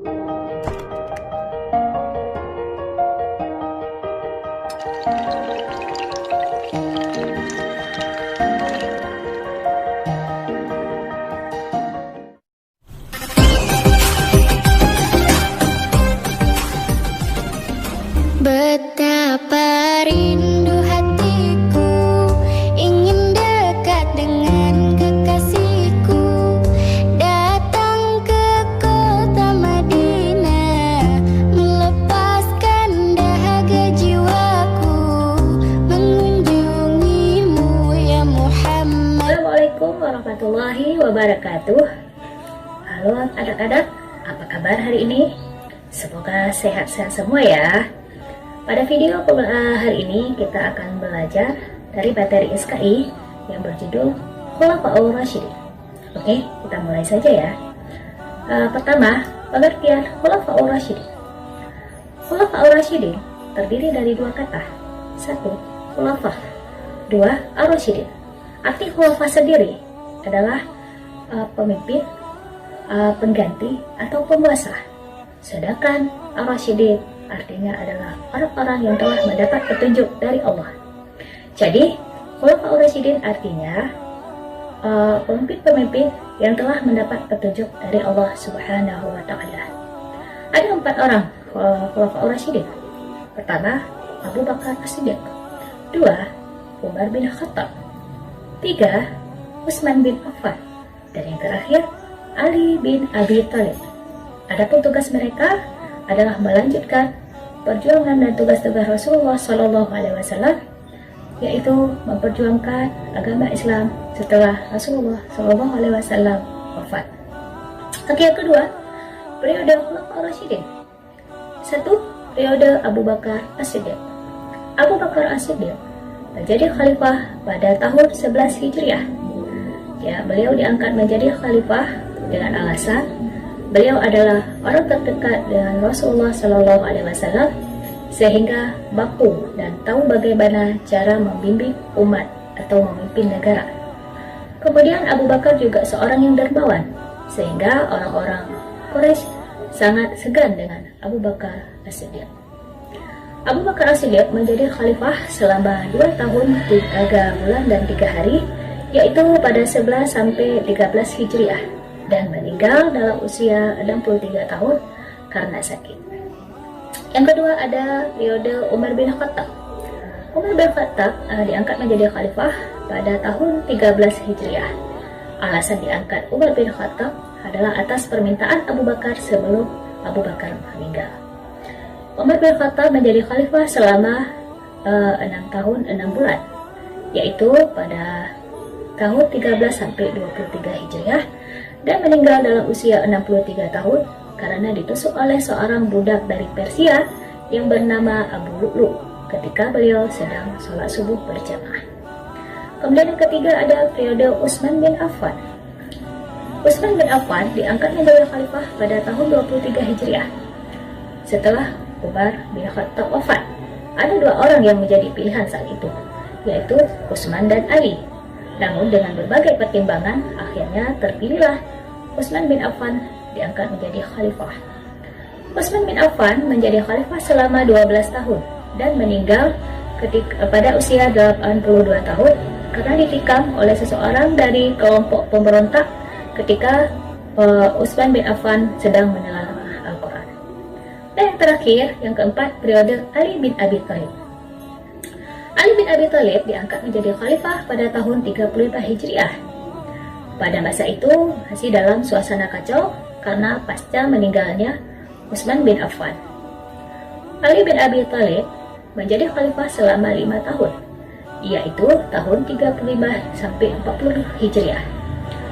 Betapa rindu hatiku ingin dekat dengan kekasihku, datang ke kota Madinah, melepaskan dahaga jiwaku, mengunjungimu ya Muhammad. Assalamualaikum warahmatullahi wabarakatuh. Halo anak-anak, apa kabar hari ini? Semoga sehat-sehat semua ya. Pada video hari ini kita akan belajar dari materi SKI yang berjudul Khulafaur Rasyidin. Oke, kita mulai saja ya. Pertama, pengertian Khulafaur Rasyidin. Khulafaur Rasyidin terdiri dari dua kata. Satu, khulafah. Dua, ar-rasyidin. Arti khulafah sendiri adalah pemimpin, pengganti atau penguasa. Sedangkan ar-rasyidin artinya adalah orang-orang yang telah mendapat petunjuk dari Allah. Jadi, Khulafaur Rasyidin artinya pemimpin-pemimpin yang telah mendapat petunjuk dari Allah Subhanahu wa Ta'ala. Ada 4 orang Khulafaur Rasyidin. Pertama, Abu Bakar As-Siddiq. 2, Umar bin Khattab. 3, Utsman bin Affan. Dan yang terakhir, Ali bin Abi Thalib. Adapun tugas mereka adalah melanjutkan perjuangan dan tugas-tugas Rasulullah SAW, yaitu memperjuangkan agama Islam setelah Rasulullah SAW wafat. Oke, yang kedua, periode Khulafaur Rasyidin. 1. Periode Abu Bakar As-Siddiq. Abu Bakar As-Siddiq menjadi khalifah pada tahun 11 Hijriah. Ya, beliau diangkat menjadi khalifah dengan alasan beliau adalah orang terdekat dengan Rasulullah SAW, sehingga baku dan tahu bagaimana cara membimbing umat atau memimpin negara. Kemudian Abu Bakar juga seorang yang dermawan, sehingga orang-orang Quraisy sangat segan dengan Abu Bakar As-Siddiq. Abu Bakar As-Siddiq menjadi khalifah selama 2 tahun 3 bulan dan 3 hari, yaitu pada 11 sampai 13 Hijriah. Dan meninggal dalam usia 63 tahun karena sakit. Yang kedua ada periode Umar bin Khattab. Umar bin Khattab diangkat menjadi khalifah pada tahun 13 Hijriah. Alasan diangkat Umar bin Khattab adalah atas permintaan Abu Bakar sebelum Abu Bakar meninggal. Umar bin Khattab menjadi khalifah selama 6 tahun 6 bulan, yaitu pada tahun 13 sampai 23 Hijriah, dan meninggal dalam usia 63 tahun karena ditusuk oleh seorang budak dari Persia yang bernama Abu Lu'lu ketika beliau sedang sholat subuh berjamaah. Kemudian yang ketiga ada periode Utsman bin Affan. Utsman bin Affan diangkat menjadi khalifah pada tahun 23 Hijriah setelah Umar bin Khattab wafat. Ada 2 orang yang menjadi pilihan saat itu, yaitu Utsman dan Ali. Namun dengan berbagai pertimbangan, akhirnya terpilihlah Utsman bin Affan diangkat menjadi khalifah. Utsman bin Affan menjadi khalifah selama 12 tahun dan meninggal pada usia 82 tahun karena ditikam oleh seseorang dari kelompok pemberontak ketika Utsman bin Affan sedang menelaah Al-Quran. Dan yang terakhir, yang keempat, periode Ali bin Abi Thalib. Ali bin Abi Thalib diangkat menjadi khalifah pada tahun 35 Hijriah. Pada masa itu masih dalam suasana kacau karena pasca meninggalnya Utsman bin Affan. Ali bin Abi Thalib menjadi khalifah selama 5 tahun, yaitu tahun 35 sampai 40 Hijriah.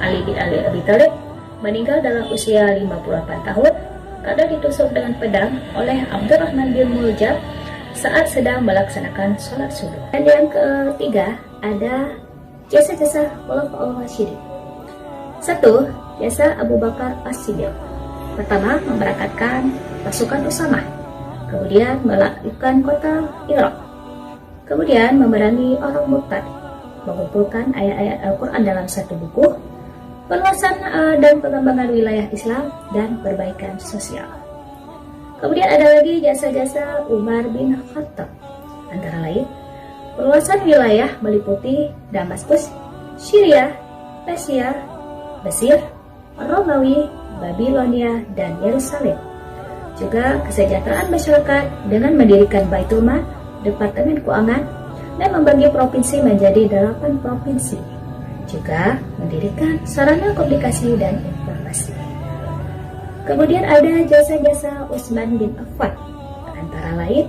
Ali bin Abi Thalib meninggal dalam usia 58 tahun karena ditusuk dengan pedang oleh Abdurrahman bin Muljam saat sedang melaksanakan sholat subuh. Dan yang ketiga ada jasa-jasa Khulafaur Rasyidin. 1. Jasa Abu Bakar As-Siddiq. Pertama, memberangkatkan pasukan Usamah, kemudian melakukan kota Irak, kemudian memerangi orang murtad, mengumpulkan ayat-ayat Al-Quran dalam satu buku, perluasan dan pengembangan wilayah Islam dan perbaikan sosial. Kemudian ada lagi jasa-jasa Umar bin Khattab, antara lain perluasan wilayah meliputi Damaskus, Syria, Persia, Mesir, Romawi, Babilonia, dan Yerusalem. Juga kesejahteraan masyarakat dengan mendirikan Baitul Mal, Departemen Keuangan, dan membagi provinsi menjadi 8 provinsi. Juga mendirikan sarana komunikasi dan informasi. Kemudian ada jasa-jasa Utsman bin Affan, antara lain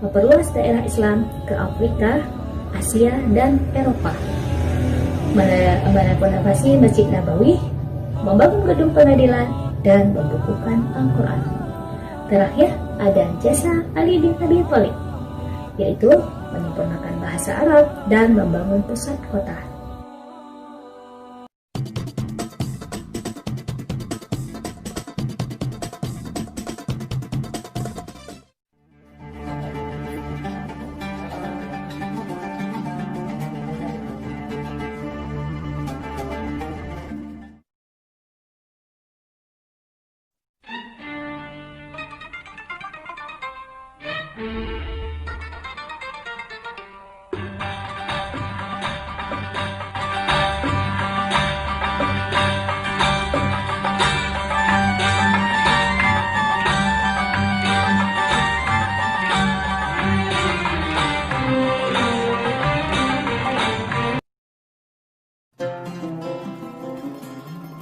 memperluas daerah Islam ke Afrika, Asia, dan Eropa, merenovasi Masjid Nabawi, membangun gedung pengadilan, dan membukukan Al-Quran. Terakhir ada jasa Ali bin Abi Thalib, yaitu menyempurnakan bahasa Arab dan membangun pusat kota.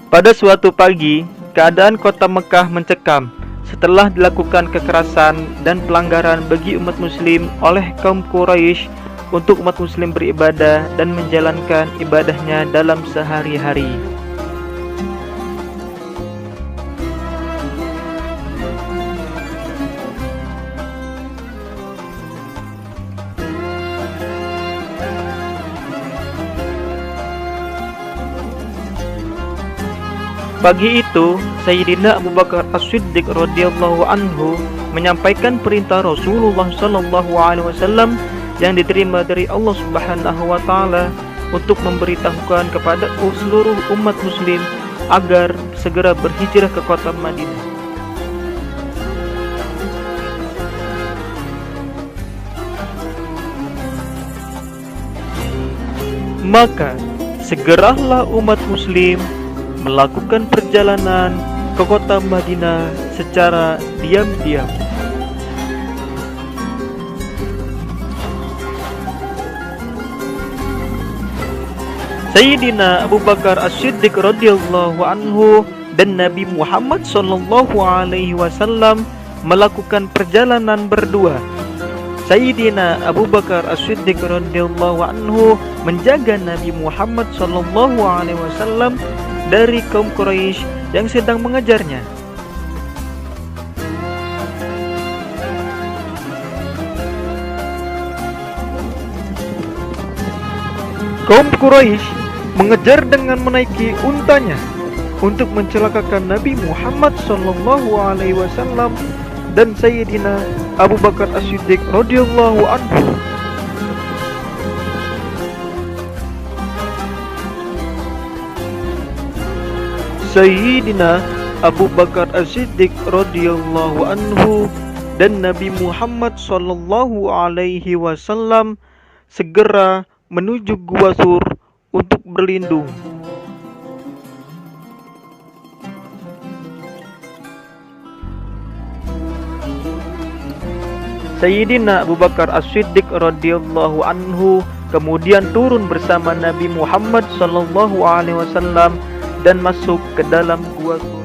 Pada suatu pagi, keadaan kota Mekah mencekam setelah dilakukan kekerasan dan pelanggaran bagi umat muslim oleh kaum Quraisy untuk umat muslim beribadah dan menjalankan ibadahnya dalam sehari-hari. Pagi itu, Sayyidina Abu Bakar As-Siddiq radhiyallahu anhu menyampaikan perintah Rasulullah sallallahu alaihi wasallam yang diterima dari Allah Subhanahu wa taala untuk memberitahukan kepada seluruh umat muslim agar segera berhijrah ke kota Madinah. Maka segeralah umat muslim melakukan perjalanan ke kota Madinah secara diam-diam. Sayyidina Abu Bakar As-Siddiq radhiyallahu anhu dan Nabi Muhammad sallallahu alaihi wasallam melakukan perjalanan berdua. Sayyidina Abu Bakar As-Siddiq radhiyallahu anhu menjaga Nabi Muhammad sallallahu alaihi wasallam dari kaum Quraisy yang sedang mengejarnya. Kaum Quraisy mengejar dengan menaiki untanya untuk mencelakakan Nabi Muhammad sallallahu alaihi wasallam dan Sayyidina Abu Bakar As-Siddiq radhiyallahu anhu. Sayyidina Abu Bakar As-Siddiq radhiyallahu anhu dan Nabi Muhammad sallallahu alaihi wasallam segera menuju Gua Sur untuk berlindung. Sayyidina Abu Bakar As-Siddiq radhiyallahu anhu kemudian turun bersama Nabi Muhammad sallallahu alaihi wasallam dan masuk ke dalam Gua Sur.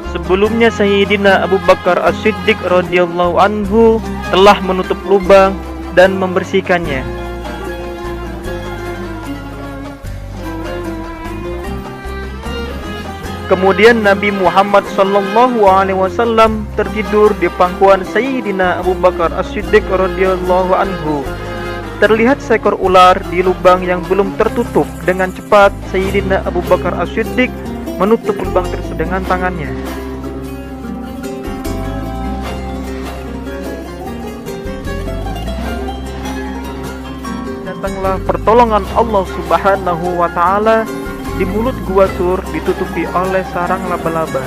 Sebelumnya Sayyidina Abu Bakar As-Siddiq radhiyallahu anhu telah menutup lubang dan membersihkannya. Kemudian Nabi Muhammad sallallahu alaihi wasallam tertidur di pangkuan Sayyidina Abu Bakar As-Siddiq radhiyallahu anhu. Terlihat seekor ular di lubang yang belum tertutup. Dengan cepat Sayyidina Abu Bakar As-Siddiq menutup lubang tersebut dengan tangannya. datanglah pertolongan Allah Subhanahu wa Ta'ala. Di mulut gua Sur ditutupi oleh sarang laba-laba.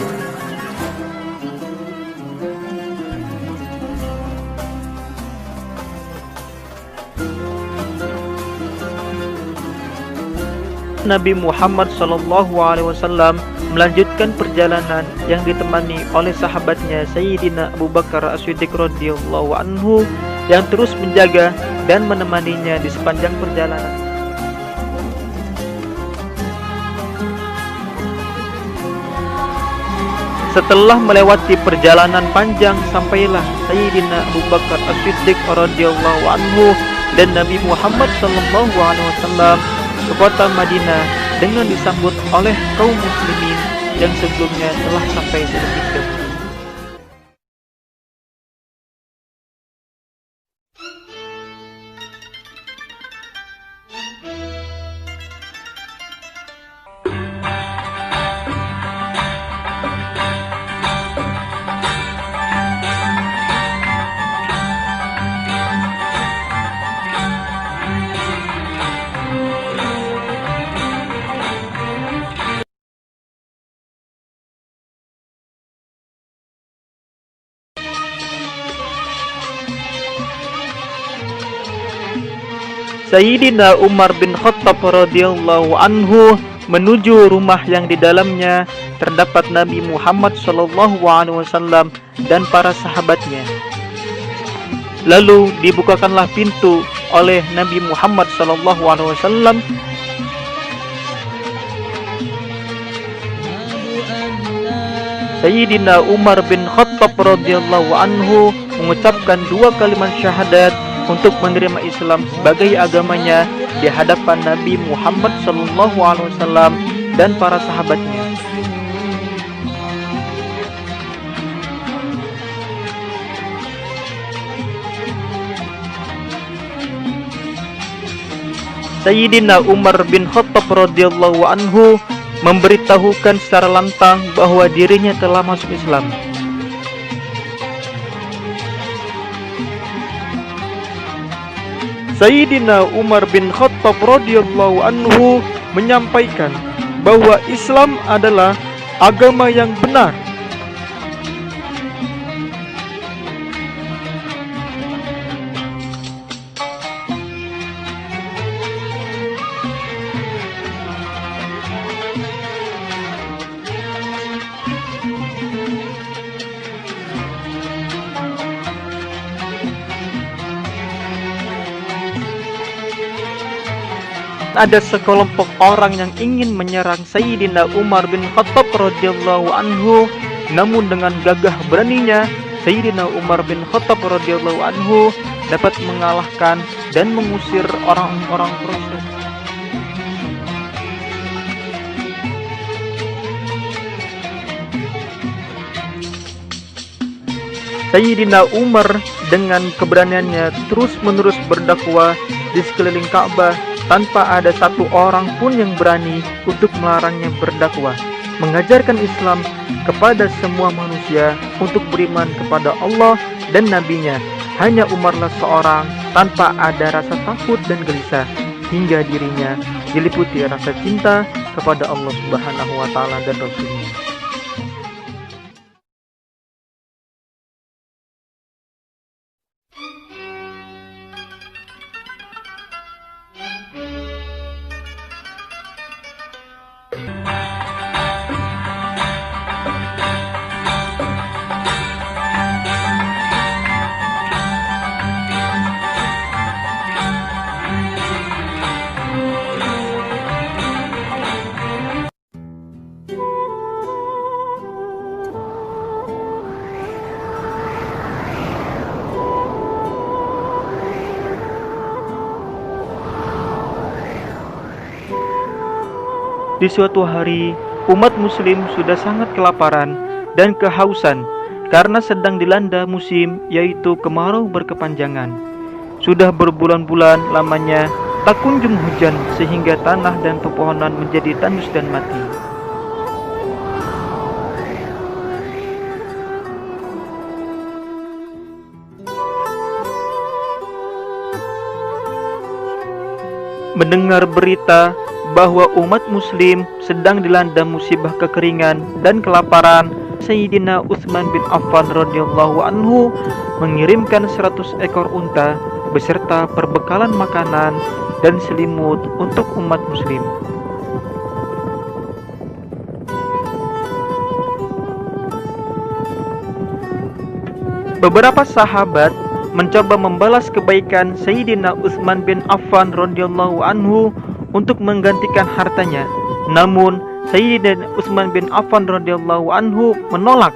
Nabi Muhammad SAW melanjutkan perjalanan yang ditemani oleh sahabatnya Sayyidina Abu Bakar As-Siddiq radhiyallahu anhu yang terus menjaga dan menemaninya di sepanjang perjalanan. Setelah melewati perjalanan panjang, sampailah Sayyidina Abu Bakar As-Siddiq radhiyallahu anhu dan Nabi Muhammad SAW ke kota Madinah dengan disambut oleh kaum muslimin yang sebelumnya telah sampai terlebih dahulu. Sayyidina Umar bin Khattab radhiyallahu anhu menuju rumah yang di dalamnya terdapat Nabi Muhammad SAW dan para sahabatnya. Lalu dibukakanlah pintu oleh Nabi Muhammad SAW. Sayyidina Umar bin Khattab radhiyallahu anhu mengucapkan 2 kalimat syahadat untuk menerima Islam sebagai agamanya di hadapan Nabi Muhammad SAW dan para sahabatnya. Sayyidina Umar bin Khattab radhiyallahu anhu memberitahukan secara lantang bahwa dirinya telah masuk Islam. Sayyidina Umar bin Khattab radhiyallahu anhu menyampaikan bahwa Islam adalah agama yang benar. Ada sekelompok orang yang ingin menyerang Sayyidina Umar bin Khattab radhiyallahu anhu, namun dengan gagah beraninya Sayyidina Umar bin Khattab radhiyallahu anhu dapat mengalahkan dan mengusir orang-orang Quraisy. Sayyidina Umar dengan keberaniannya terus-menerus berdakwah di sekeliling Ka'bah tanpa ada satu orang pun yang berani untuk melarangnya berdakwah, mengajarkan Islam kepada semua manusia untuk beriman kepada Allah dan Nabi-Nya. Hanya Umarlah seorang tanpa ada rasa takut dan gelisah, hingga dirinya diliputi rasa cinta kepada Allah Subhanahu wa Ta'ala dan Rasul-Nya. Di suatu hari, umat muslim sudah sangat kelaparan dan kehausan karena sedang dilanda musim, yaitu kemarau berkepanjangan. Sudah berbulan-bulan lamanya tak kunjung hujan sehingga tanah dan pepohonan menjadi tandus dan mati. mendengar berita bahwa umat muslim sedang dilanda musibah kekeringan dan kelaparan, Sayyidina Utsman bin Affan radhiyallahu anhu mengirimkan 100 ekor unta beserta perbekalan makanan dan selimut untuk umat muslim. Beberapa sahabat mencoba membalas kebaikan Sayyidina Utsman bin Affan radhiyallahu anhu untuk menggantikan hartanya. Namun Sayyidina Utsman bin Affan radhiyallahu anhu menolak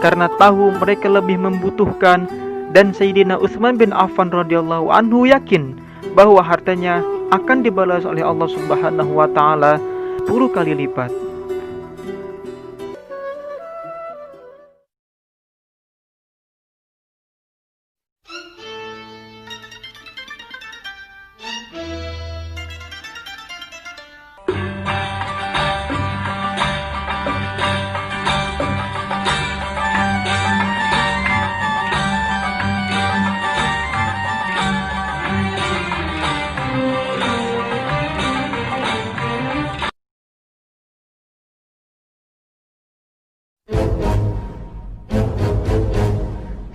karena tahu mereka lebih membutuhkan, dan Sayyidina Utsman bin Affan radhiyallahu anhu yakin bahwa hartanya akan dibalas oleh Allah Subhanahu wa taala 10 kali lipat.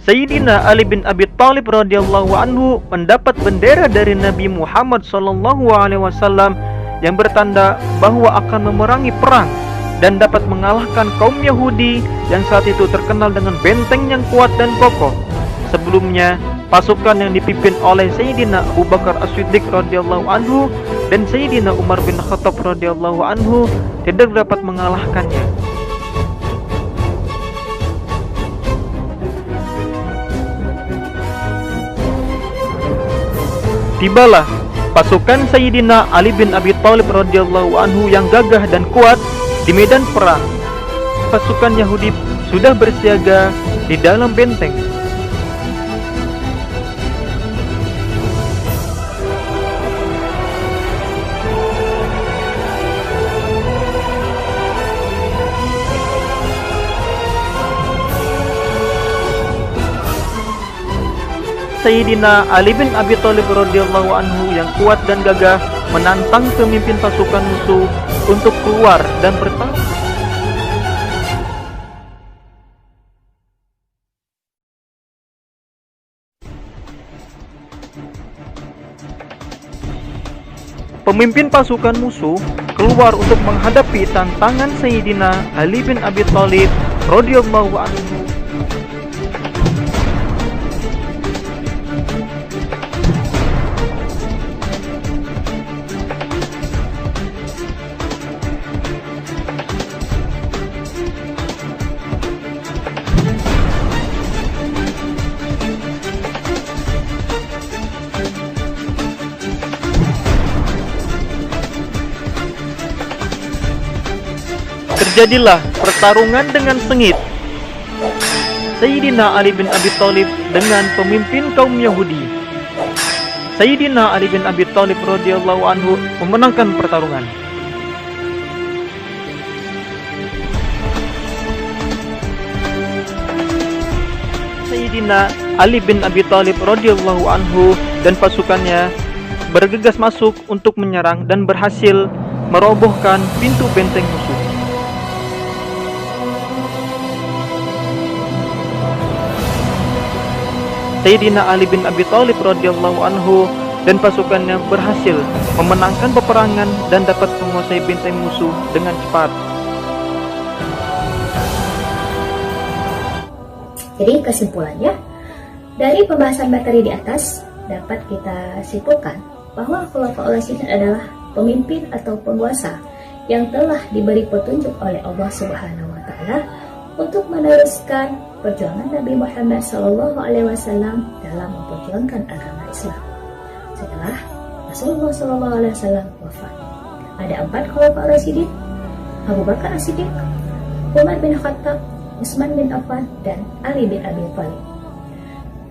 Sayyidina Ali bin Abi Thalib radhiyallahu anhu mendapat bendera dari Nabi Muhammad SAW yang bertanda bahwa akan memerangi perang dan dapat mengalahkan kaum Yahudi yang saat itu terkenal dengan benteng yang kuat dan kokoh. Sebelumnya, pasukan yang dipimpin oleh Sayyidina Abu Bakar As-Siddiq radhiyallahu anhu dan Sayyidina Umar bin Khattab radhiyallahu anhu tidak dapat mengalahkannya. Tibalah pasukan Sayyidina Ali bin Abi Thalib radhiyallahu anhu yang gagah dan kuat di medan perang. Pasukan Yahudi sudah bersiaga di dalam benteng. Sayyidina Ali bin Abi Thalib radhiyallahu anhu yang kuat dan gagah menantang pemimpin pasukan musuh untuk keluar dan bertarung. Pemimpin pasukan musuh keluar untuk menghadapi tantangan Sayyidina Ali bin Abi Thalib radhiyallahu anhu. Terjadilah pertarungan dengan sengit. Sayyidina Ali bin Abi Thalib dengan pemimpin kaum Yahudi. Sayyidina Ali bin Abi Thalib radhiyallahu anhu memenangkan pertarungan. Sayyidina Ali bin Abi Thalib radhiyallahu anhu dan pasukannya bergegas masuk untuk menyerang dan berhasil merobohkan pintu benteng musuh. Sayyidina Ali bin Abi Thalib radhiyallahu anhu dan pasukannya berhasil memenangkan peperangan dan dapat menguasai benteng musuh dengan cepat. Jadi kesimpulannya, dari pembahasan materi di atas dapat kita simpulkan bahwa Khulafaur Rasyidin adalah pemimpin atau penguasa yang telah diberi petunjuk oleh Allah Subhanahu wa taala untuk meneruskan perjuangan Nabi Muhammad SAW dalam memperjuangkan agama Islam. Setelah Rasulullah SAW wafat, ada 4 Khulafaur Rasyidin: Abu Bakar As-Siddiq, Umar bin Khattab, Utsman bin Affan, dan Ali bin Abi Thalib.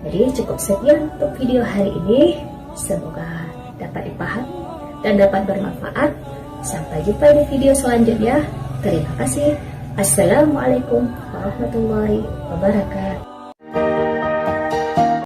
Jadi cukup sekian untuk video hari ini. Semoga dapat dipahami dan dapat bermanfaat. Sampai jumpa di video selanjutnya. Terima kasih. Assalamualaikum warahmatullahi wabarakatuh.